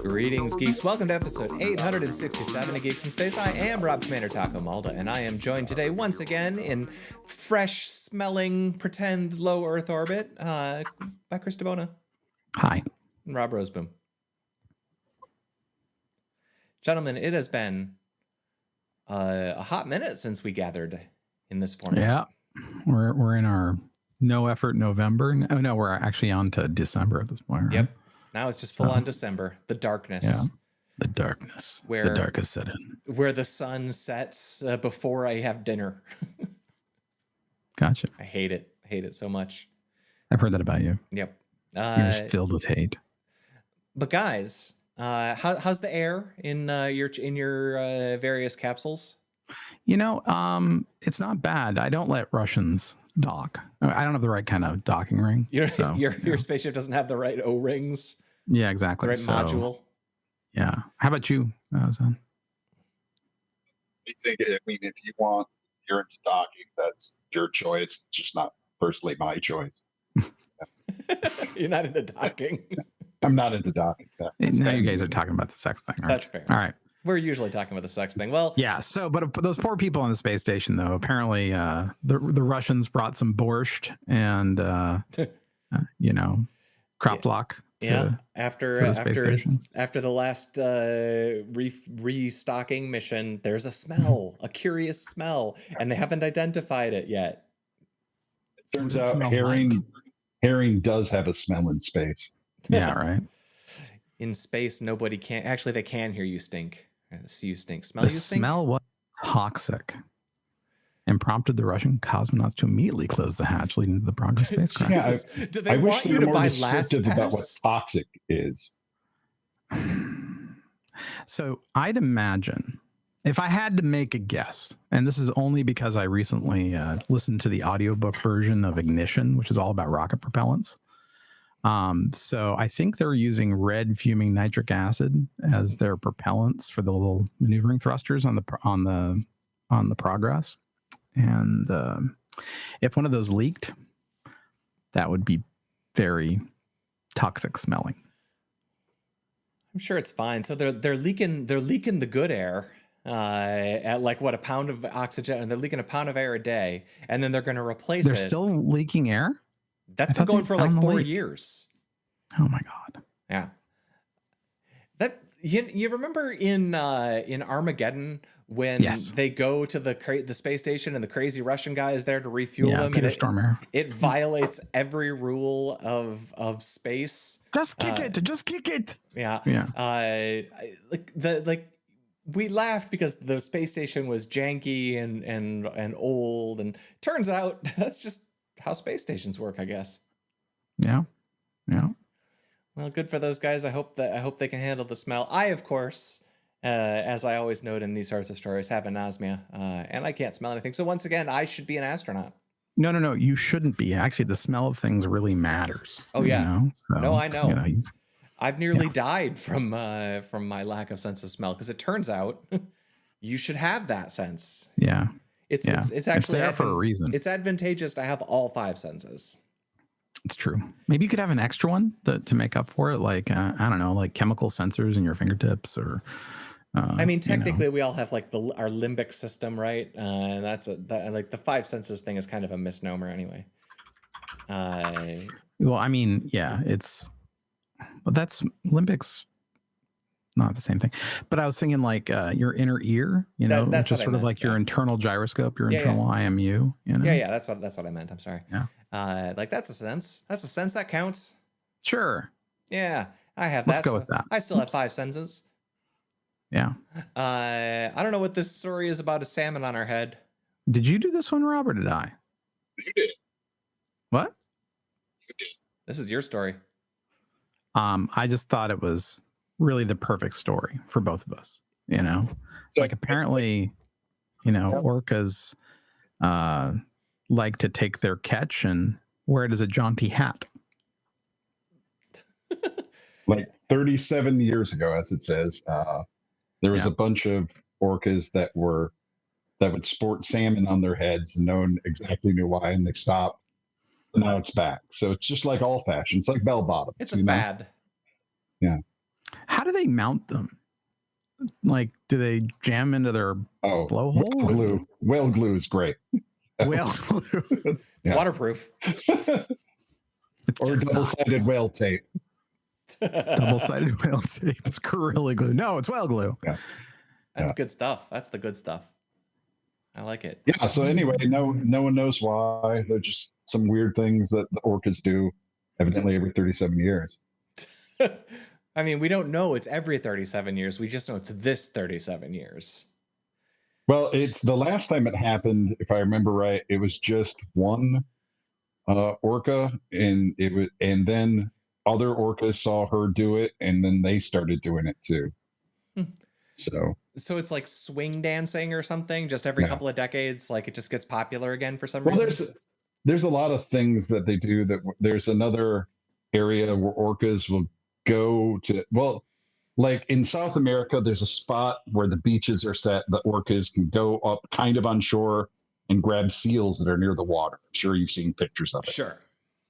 Greetings, geeks. Welcome to episode 867 of Geeks in Space. I am Rob Commander Taco Malda, and I am joined today once again in fresh-smelling, pretend low Earth orbit by Chris DeBona. Hi. And Rob Roseboom. Gentlemen, it has been a hot minute since we gathered in this format. Yeah, we're in our no effort November. No, we're actually on to December at this point. Right? Yep. Now it's just full on December. The darkness. Yeah. The darkness. The darkest set in. Where the sun sets before I have dinner. Gotcha. I hate it. I hate it so much. I've heard that about you. Yep. You're just filled with hate. But guys, how's the air in your various capsules? You know, it's not bad. I don't let Russians dock. I don't have the right kind of docking ring. Your spaceship doesn't have the right O-rings. Yeah, exactly. The right module. Yeah. How about you, Zan? I think, if you're into docking, that's your choice. It's just not personally my choice. You're not into docking. I'm not into docking. Now you guys are talking about the sex thing. That's fair. All right. We're usually talking about the sex thing. Well, yeah. So, but those poor people on the space station, though, apparently the Russians brought some borscht and crop block. After the last restocking mission, there's a smell, a curious smell, and they haven't identified it yet. It turns out herring does have a smell in space. Yeah, right. In space, nobody can. Actually, they can hear you stink. See you stink. Smell you stink. The smell was toxic and prompted the Russian cosmonauts to immediately close the hatch leading to the Progress spacecraft. Do they want you to buy last pass? About what toxic is. So I'd imagine, if I had to make a guess, and this is only because I recently listened to the audiobook version of Ignition, which is all about rocket propellants. So I think they're using red fuming nitric acid as their propellants for the little maneuvering thrusters on the Progress. And if one of those leaked, that would be very toxic smelling. I'm sure it's fine. So they're leaking the good air at like a pound of oxygen, and they're leaking a pound of air a day, and then they're going to replace it. They're still leaking air? That's been going for like 4 years. Oh my God. Yeah. That you remember in Armageddon when they go to the space station and the crazy Russian guy is there to refuel them, Peter and Stormare. It violates every rule of space. Just kick it. Just kick it. Yeah. We laughed because the space station was janky and old, and turns out that's just how space stations work, I guess. Yeah. Well, good for those guys. I hope they can handle the smell. I, of course, as I always note in these sorts of stories, have anosmia, and I can't smell anything. So once again, I should be an astronaut. No. You shouldn't be. Actually, the smell of things really matters. Oh yeah. So, no, I know. I've nearly died from my lack of sense of smell, because it turns out you should have that sense. Yeah. It's actually there for a reason. It's advantageous to have all 5 senses. It's true. Maybe you could have an extra one to make up for it, like I don't know, like chemical sensors in your fingertips, or. I mean, technically, we all have like our limbic system, right? And like the 5 senses thing is kind of a misnomer, anyway. Well, I mean, yeah, that's limbics. Not the same thing, but I was thinking like your inner ear, which is sort of like your internal gyroscope, your internal IMU. Yeah, that's what I meant. I'm sorry. Yeah, like that's a sense. That's a sense that counts. Sure. Yeah, I have Let's go with that. I still have 5 senses. Yeah. I don't know what this story is about a salmon on our head. Did you do this one, Rob, or did I? You did. What? You did. This is your story. I just thought it was really the perfect story for both of us, like apparently, orcas like to take their catch and wear it as a jaunty hat. Like 37 years ago, as it says, there was a bunch of orcas that would sport salmon on their heads, and no one exactly knew why, and they stopped. now it's back. So it's just like all fashion. It's like bell bottoms. It's a fad. Yeah. How do they mount them? Like, do they jam into their blowhole? Whale glue is great. Whale glue. It's waterproof. It's or double-sided whale tape. Double-sided whale tape. It's Gorilla Glue. No, it's whale glue. Yeah. That's good stuff. That's the good stuff. I like it. Yeah. So anyway, no one knows why. They're just some weird things that the orcas do, evidently every 37 years. I mean, we don't know it's every 37 years. We just know it's this 37 years. Well, it's the last time it happened, if I remember right, it was just one orca, and then other orcas saw her do it, and then they started doing it too. So it's like swing dancing or something. Just every couple of decades, like it just gets popular again for some reason. There's a lot of things that they do. That there's another area where orcas will go to. Well, like in South America, there's a spot where the beaches are set. The orcas can go up kind of on shore and grab seals that are near the water. I'm sure you've seen pictures of it. Sure.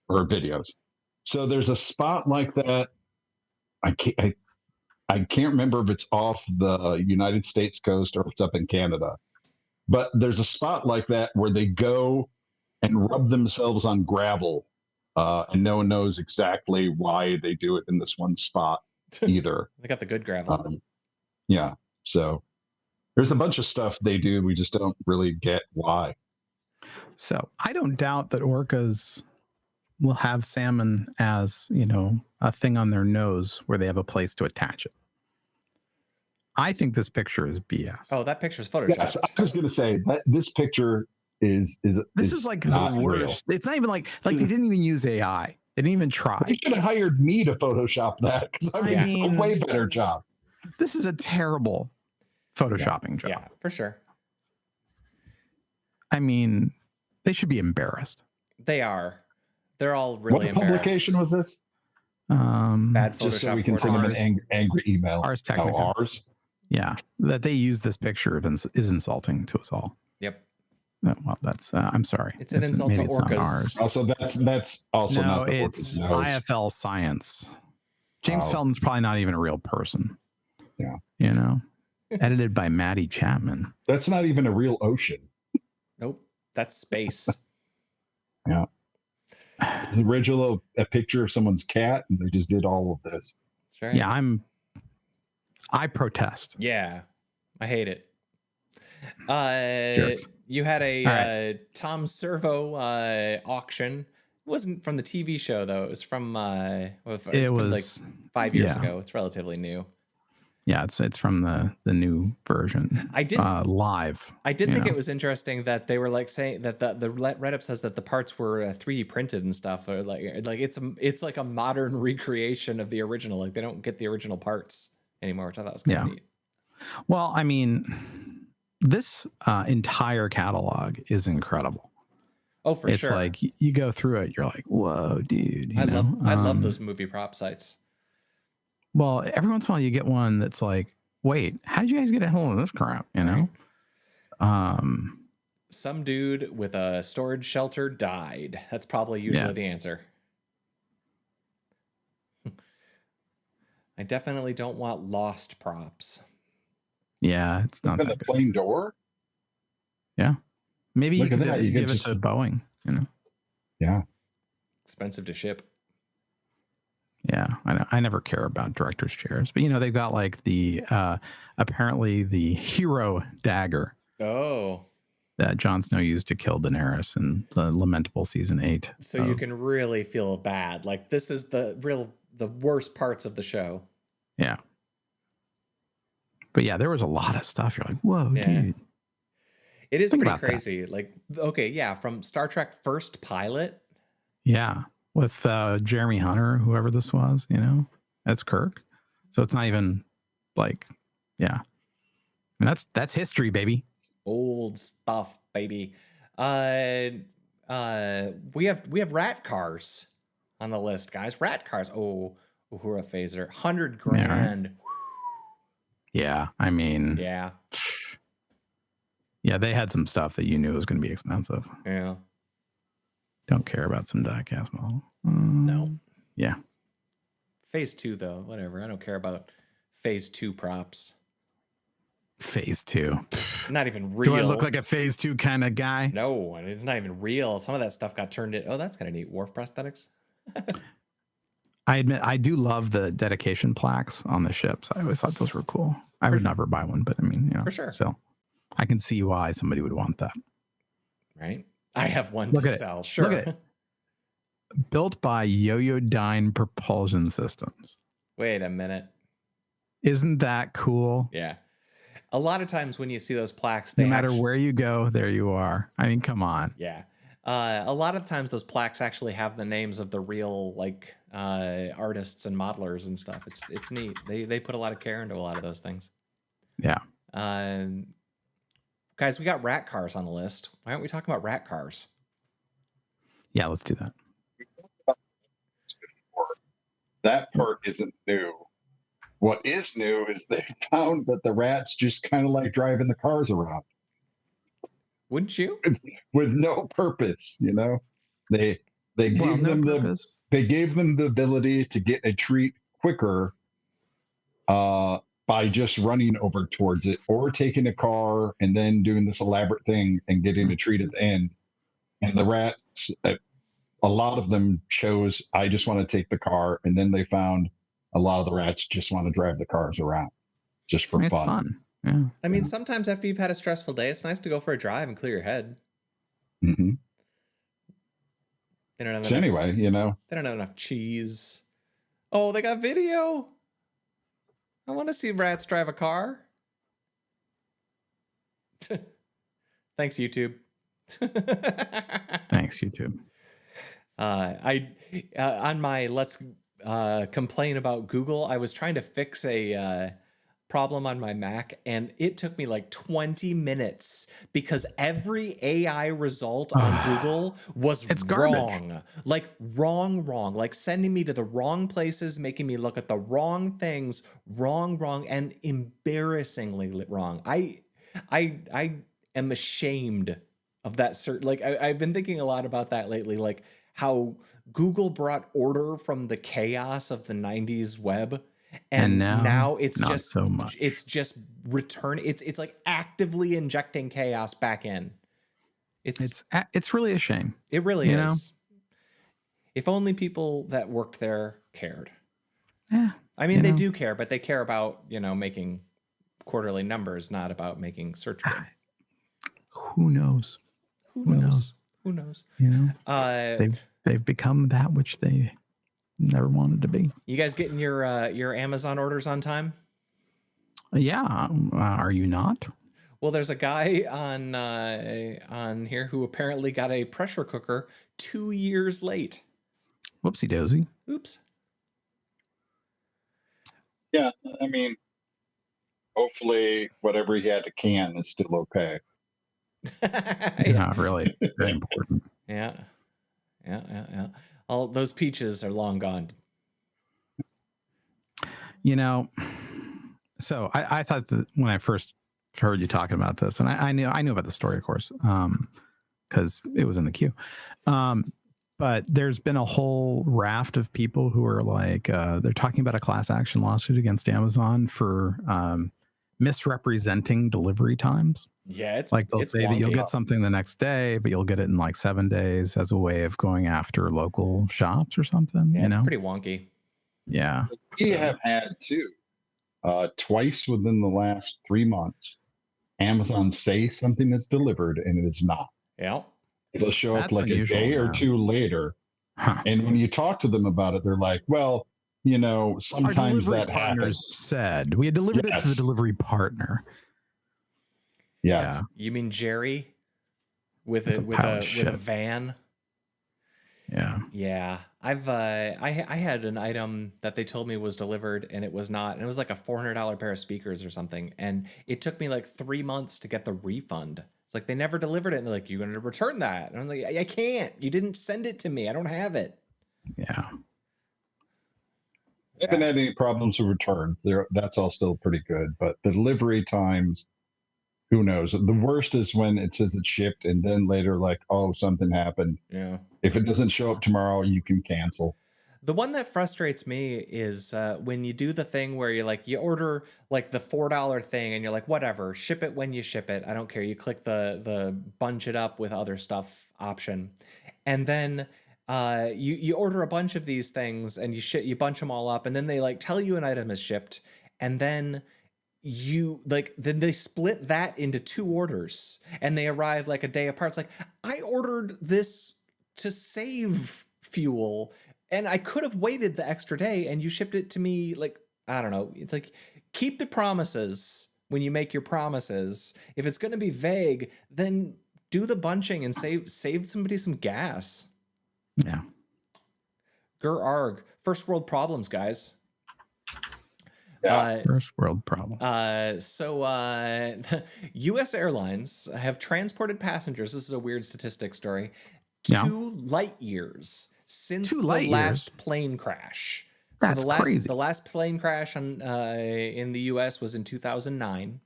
Or videos. So there's a spot like that. I can't remember if it's off the United States coast or if it's up in Canada. But there's a spot like that where they go and rub themselves on gravel. And no one knows exactly why they do it in this one spot either. They got the good gravel. Yeah. So there's a bunch of stuff they do. We just don't really get why. So I don't doubt that orcas will have salmon as, a thing on their nose where they have a place to attach it. I think this picture is BS. Oh, that picture's photoshopped. Yes, I was going to say that this picture is like the worst. Real. It's not even like they didn't even use AI. They didn't even try. They should have hired me to Photoshop that because I mean, a way better job. This is a terrible photoshopping job. Yeah, for sure. I mean, they should be embarrassed. They are. They're all really embarrassed. What publication was this? Bad Photoshop. Just so we can send them an angry email. Ars Technica. Oh, ours? Yeah, that they use this picture is insulting to us all. Yep. Well, that's I'm sorry. It's an insult to orcas. Also, that's also not the it's IFL science. James Felton's probably not even a real person. Yeah. Edited by Maddie Chapman. That's not even a real ocean. Nope. That's space. Yeah. The original a picture of someone's cat, and they just did all of this. That's right. Yeah, I protest. Yeah, I hate it. Jerks. You had a Tom Servo auction. It wasn't from the TV show though. It was from like 5 years ago. It's relatively new. Yeah, it's from the new version. I did live. I did think it was interesting that they were like saying that the write-up says that the parts were 3D printed and stuff. Or like it's like a modern recreation of the original. Like they don't get the original parts anymore, which I thought was kind of neat. Well, I mean, this entire catalog is incredible. Oh, for sure. It's like you go through it, you're like, whoa, dude. I love those movie prop sites. Well, every once in a while you get one that's like, wait, how did you guys get a hold of this crap? Some dude with a storage shelter died. That's probably usually the answer. I definitely don't want lost props. Yeah, it's not the plane door. Yeah, maybe you could give it to Boeing. Yeah, expensive to ship. Yeah, I never care about director's chairs, but they've got like the apparently the hero dagger. Oh. That Jon Snow used to kill Daenerys in the lamentable season 8. So you can really feel bad. Like this is the worst parts of the show. Yeah. But yeah, there was a lot of stuff. You're like, whoa, dude. It is pretty crazy. That. Like, okay, yeah, from Star Trek First Pilot. Yeah. With Jeremy Hunter, whoever this was, that's Kirk. So it's not even like, and that's history, baby. Old stuff, baby. We have Ratcars on the list, guys. Ratcars. Oh, Uhura Phaser, $100,000. Yeah, I mean, yeah, they had some stuff that you knew was going to be expensive. Yeah. Don't care about some diecast model. No. Yeah. Phase 2 though, whatever. I don't care about phase 2 props. Phase 2. Not even real. Do I look like a phase 2 kind of guy? No, it's not even real. Some of that stuff got turned in. Oh, that's kind of neat. Wharf prosthetics. I admit I do love the dedication plaques on the ships. I always thought those were cool. I would never buy one, but I mean, you know, For sure. So I can see why somebody would want that. Right? I have one to sell. Sure. Look at it. Built by Yoyodyne Propulsion Systems. Wait a minute. Isn't that cool? Yeah. A lot of times when you see those plaques, no matter where you go, there you are. I mean, come on. Yeah. A lot of times those plaques actually have the names of the real artists and modelers and stuff. It's neat. They put a lot of care into a lot of those things. Yeah. Guys, we got Ratcars on the list. Why aren't we talking about Ratcars? Yeah, let's do that. That part isn't new. What is new is they found that the rats just kind of like driving the cars around. Wouldn't you? With no purpose, you know. They gave them the ability to get a treat quicker by just running over towards it, or taking a car and then doing this elaborate thing and getting a treat at the end. And the rats, a lot of them chose, I just want to take the car, and then they found a lot of the rats just want to drive the cars around just for it's fun. Yeah. I mean, sometimes after you've had a stressful day, it's nice to go for a drive and clear your head. Mm-hmm. They don't have so anyway, you know. They don't have enough cheese. Oh, they got video. I want to see rats drive a car. Thanks, YouTube. Thanks, YouTube. On my let's complain about Google, I was trying to fix a problem on my Mac, and it took me like 20 minutes because every AI result on Google was wrong. Like wrong, like sending me to the wrong places, making me look at the wrong things, wrong, and embarrassingly wrong. I am ashamed of that I've been thinking a lot about that lately, like how Google brought order from the chaos of the 90s web. And now it's just so much. It's just return. It's like actively injecting chaos back in. It's really a shame. It really is. Know? If only people that worked there cared. Yeah. I mean, they do care, but they care about, making quarterly numbers, not about making search good. Who knows? Who knows? Who knows? You know, they've become that which they never wanted to be. You guys getting your Amazon orders on time? Yeah. Are you not? Well, there's a guy on here who apparently got a pressure cooker 2 years late. Whoopsie dozy. Oops. Yeah, I mean, hopefully whatever he had to can is still okay. Yeah, really. Very important. Yeah. All those peaches are long gone. So I thought that when I first heard you talking about this, and I knew about the story, of course, because it was in the queue. But there's been a whole raft of people who are like, they're talking about a class action lawsuit against Amazon for misrepresenting delivery times. Yeah, it's like they'll say that you'll get something the next day, but you'll get it in like 7 days as a way of going after local shops or something. Yeah, it's pretty wonky. Yeah. We have had too, twice within the last 3 months, Amazon say something that's delivered and it is not. Yeah. It'll show up like a day or two later. Huh. And when you talk to them about it, they're like, well, sometimes that happens. Said we had delivered it to the delivery partner. Yeah. You mean Jerry with a van? Yeah. Yeah. I had an item that they told me was delivered and it was not, and it was like a $400 pair of speakers or something, and it took me like 3 months to get the refund. It's like they never delivered it, and they're like, "You're going to return that," and I'm like, "I can't. You didn't send it to me. I don't have it." Yeah. I haven't had any problems with returns. That's all still pretty good, but the delivery times who knows? The worst is when it says it's shipped and then later, like, oh, something happened. Yeah. If it doesn't show up tomorrow, you can cancel. The one that frustrates me is when you do the thing where you order like the $4 thing and you're like, whatever, ship it when you ship it. I don't care. You click the bunch it up with other stuff option. And then you order a bunch of these things and you bunch them all up, and then they like tell you an item is shipped, and then then they split that into 2 orders and they arrive like a day apart. It's like, I ordered this to save fuel and I could have waited the extra day and you shipped it to me. Like, I don't know. It's like, keep the promises when you make your promises. If it's going to be vague, then do the bunching and save somebody some gas. Yeah. Arg. First world problems, guys. Yeah. First world problem. U.S. airlines have transported passengers. This is a weird statistic story. Yeah. 2 light years since the light last years? plane crash. That's crazy. The last plane crash in the U.S. was in 2009.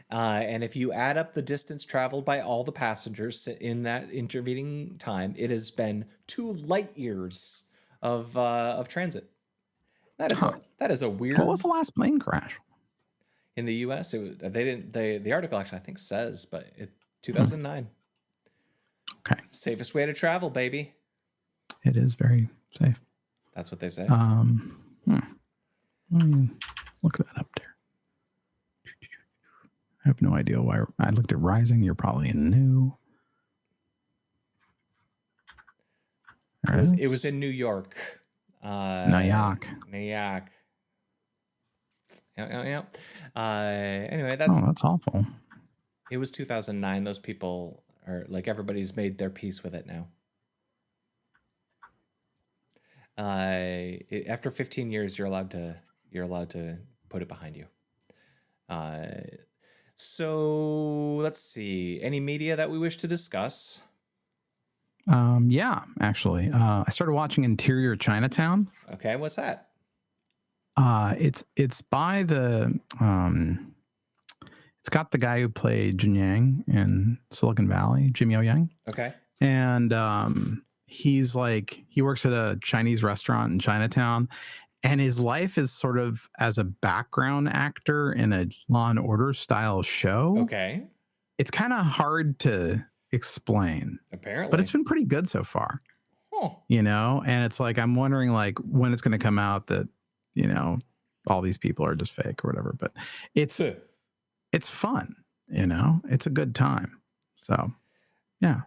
And if you add up the distance traveled by all the passengers in that intervening time, it has been 2 light years of transit. That is a weird. What was the last plane crash? In the U.S., the article actually I think says, but 2009. Okay. Safest way to travel, baby. It is very safe. That's what they say. Let me look that up there. I have no idea why. I looked at Rising. You're probably in new. It was in New York. Nyack. Yeah. Anyway, that's awful. It was 2009. Those people are like, everybody's made their peace with it now. After 15 years, you're allowed to put it behind you. So let's see. Any media that we wish to discuss? Yeah, actually, I started watching Interior Chinatown. Okay, what's that? It's by the it's got the guy who played Jin Yang in Silicon Valley, Jim Yo Yang. Okay. And he works at a Chinese restaurant in Chinatown, and his life is sort of as a background actor in a Law and Order style show. Okay. It's kind of hard to explain, apparently, but it's been pretty good so far. Huh. And it's like, I'm wondering like when it's going to come out that, all these people are just fake or whatever, but it's fun, it's a good time. So yeah,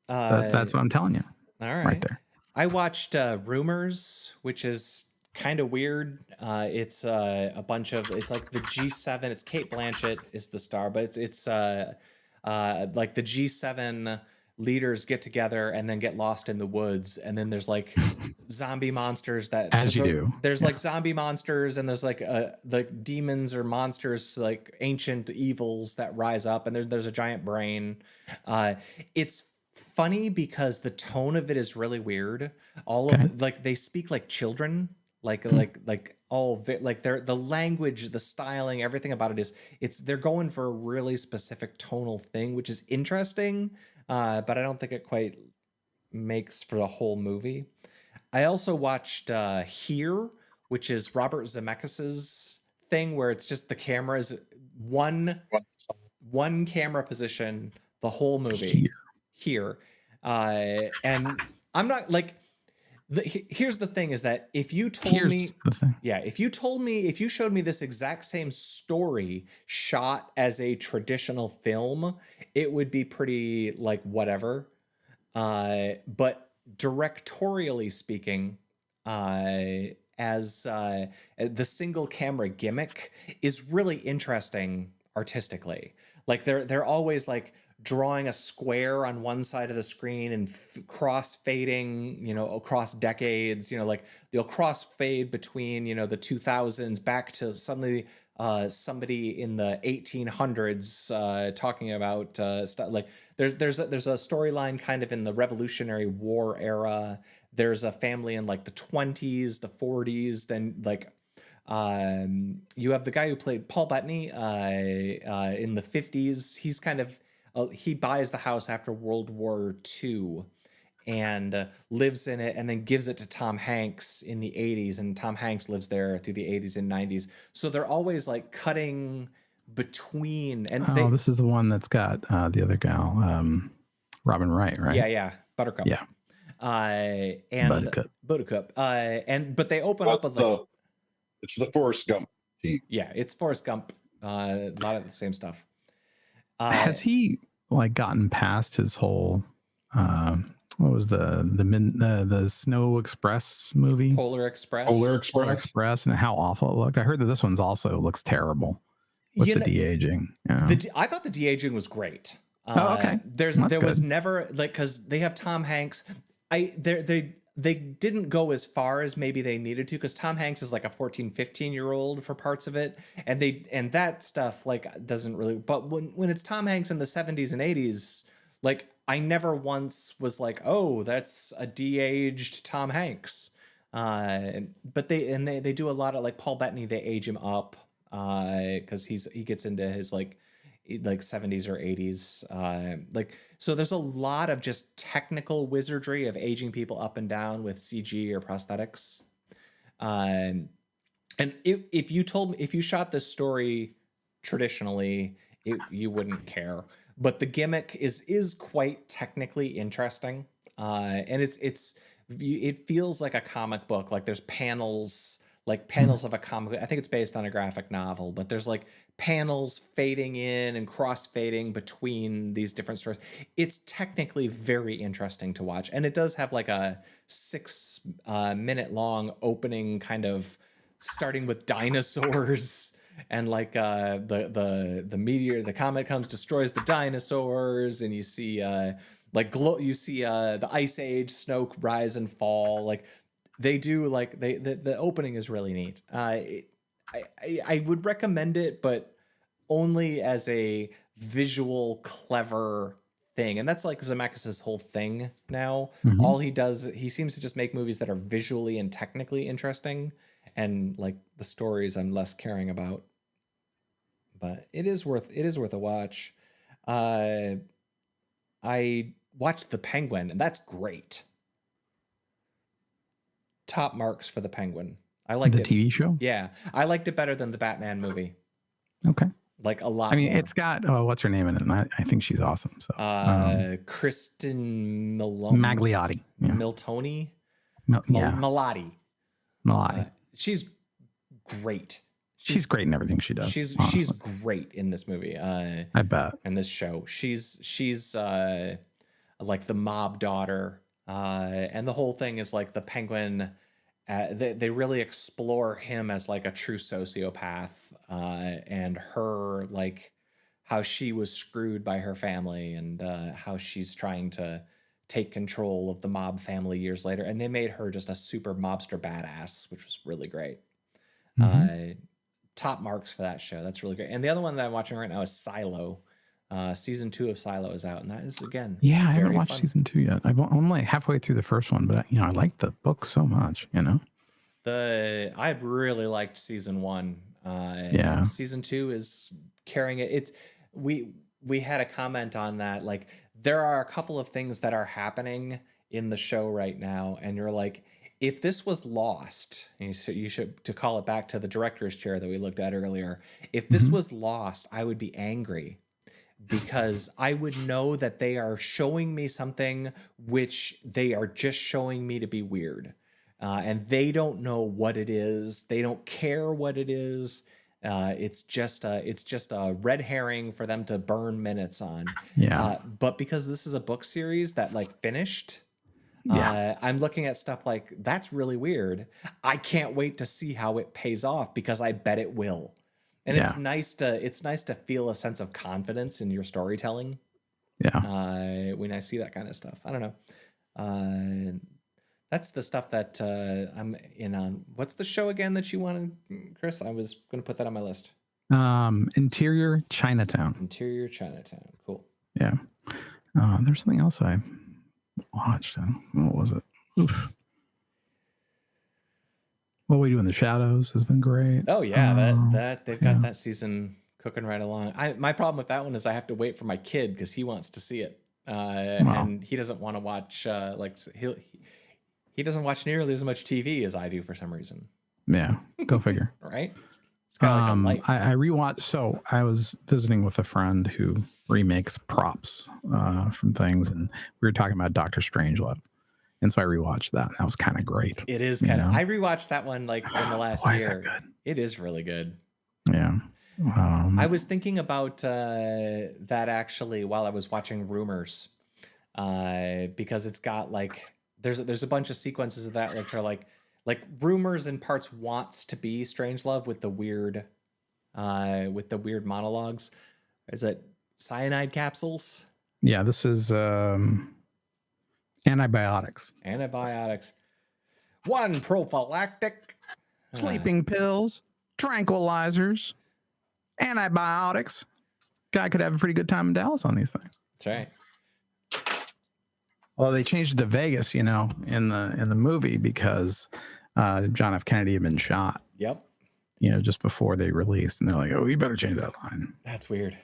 that's what I'm telling you. All right there. I watched Rumors, which is kind of weird. It's a bunch of, it's like the G7. It's Cate Blanchett is the star, but it's like the G7 leaders get together and then get lost in the woods, and then there's like zombie monsters that as you do. There's like zombie monsters, and there's like the demons or monsters, like ancient evils that rise up, and there's a giant brain. It's funny because the tone of it is really weird. Of like they speak like children, like they're the language, the styling, everything about it they're going for a really specific tonal thing, which is interesting, but I don't think it quite makes for the whole movie. I also watched Here, which is Robert Zemeckis's thing, where it's just the camera is one camera position the whole movie. Here. And I'm not like, here's the thing is that if you showed me this exact same story shot as a traditional film, it would be pretty like whatever. But directorially speaking, as the single camera gimmick is really interesting artistically. Like they're always like drawing a square on one side of the screen and cross fading, across decades, like they'll cross fade between, the 2000s back to suddenly somebody in the 1800s talking about stuff like there's a storyline kind of in the Revolutionary War era. There's a family in like the 20s, the 40s, then like You have the guy who played Paul Bettany in the 50s. He's kind of he buys the house after World War II and lives in it, and then gives it to Tom Hanks in the 80s, and Tom Hanks lives there through the 80s and 90s. So they're always like cutting between, and Oh, this is the one that's got the other gal, Robin Wright, right? yeah, Buttercup. Yeah. And Buttercup. But they open up with like it's the Forrest Gump team. Yeah, it's Forrest Gump. A lot of the same stuff. Has he like gotten past his whole what was the Snow Express movie? Polar Express. Polar Express, and how awful it looked. I heard that this one's also looks terrible with the de-aging. Yeah. I thought the de-aging was great. Okay. There was never like, because they have Tom Hanks. They didn't go as far as maybe they needed to, because Tom Hanks is like a 14-15-year-old for parts of it, and that stuff like doesn't really. But when it's Tom Hanks in the 70s and 80s, like I never once was like, oh, that's a de-aged Tom Hanks. But they do a lot of like Paul Bettany. They age him up because he gets into his like 70s or 80s. So there's a lot of just technical wizardry of aging people up and down with CG or prosthetics. And if you shot this story traditionally, you wouldn't care. But the gimmick is quite technically interesting. And it feels like a comic book. Like there's panels of a comic. I think it's based on a graphic novel, but there's like panels fading in and cross-fading between these different stories. It's technically very interesting to watch, and it does have like a 6-minute long opening, kind of starting with dinosaurs and like the meteor, the comet comes, destroys the dinosaurs, and you see the ice age, snow rise and fall. Like they do, like the opening is really neat. I would recommend it, but only as a visual clever thing. And that's like Zemeckis' whole thing now. Mm-hmm. All he does, he seems to just make movies that are visually and technically interesting, and like the stories I'm less caring about. But it is worth a watch. I watched The Penguin, and that's great. Top marks for The Penguin. I liked the TV show. Yeah, I liked it better than the Batman movie. Okay, like a lot. I mean, more. It's got what's her name in it? And I think she's awesome. So Kristen Magliotti, Miltoni, Milotti. She's great. She's great in everything she does. She's great in this movie. I bet. In this show, she's like the mob daughter, and the whole thing is like the Penguin. They really explore him as like a true sociopath, and her, like how she was screwed by her family, and how she's trying to take control of the mob family years later. And they made her just a super mobster badass, which was really great. Mm-hmm. Top marks for that show. That's really great. And the other one that I'm watching right now is Silo. Season 2 of Silo is out, and that is, again, I haven't watched season 2 yet. I'm like halfway through the first one, but I like the book so much. I really liked season 1. Season 2 is carrying it. We had a comment on that. Like, there are a couple of things that are happening in the show right now, and you're like, if this was Lost, and you should to call it back to the director's chair that we looked at earlier. If this was Lost, I would be angry, because I would know that they are showing me something which they are just showing me to be weird. And they don't know what it is. They don't care what it is. It's just a red herring for them to burn minutes on. Yeah. But because this is a book series that like finished, I'm looking at stuff like, that's really weird. I can't wait to see how it pays off, because I bet it will. And it's nice to feel a sense of confidence in your storytelling. Yeah. When I see that kind of stuff, I don't know. That's the stuff that I'm in on. What's the show again that you wanted, Chris? I was going to put that on my list. Interior Chinatown. Interior Chinatown. Cool. Yeah. There's something else I watched. What was it? Oof. What We Do in the Shadows has been great. Oh yeah, Um, that they've got that season cooking right along. My problem with that one is I have to wait for my kid because he wants to see it, and he doesn't want to watch he doesn't watch nearly as much TV as I do for some reason. Yeah, go figure. Right? It's kind of like a life. I rewatched. So I was visiting with a friend who remakes props from things, and we were talking about Doctor Strangelove, and so I rewatched that. And that was kind of great. It is kind of. I rewatched that one like in the last Why year. is that good? It is really good. Yeah. I was thinking about that actually while I was watching Rumors, because it's got like there's a bunch of sequences of that which are like Rumors in parts wants to be Strangelove with the weird monologues. Is it cyanide capsules? Yeah, this is antibiotics. Antibiotics. One prophylactic. Sleeping pills, tranquilizers, antibiotics. Guy could have a pretty good time in Dallas on these things. That's right. Well, they changed it to Vegas, in the movie because John F. Kennedy had been shot. Yep. Just before they released, and they're like, "Oh, you better change that line." That's weird.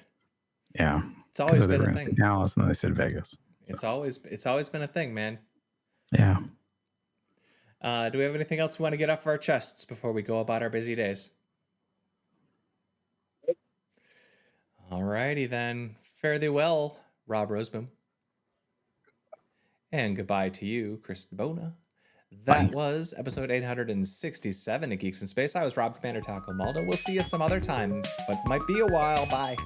Yeah, it's always been they were a going to say thing. Dallas, and then they said Vegas. It's always been a thing, man. Yeah. Do we have anything else we want to get off our chests before we go about our busy days? Alrighty then. Fare thee well, Rob Roseboom. And goodbye to you, Chris Bona. That was episode 867 of Geeks in Space. I was Rob Commander Taco Maldo. We'll see you some other time, but might be a while. Bye.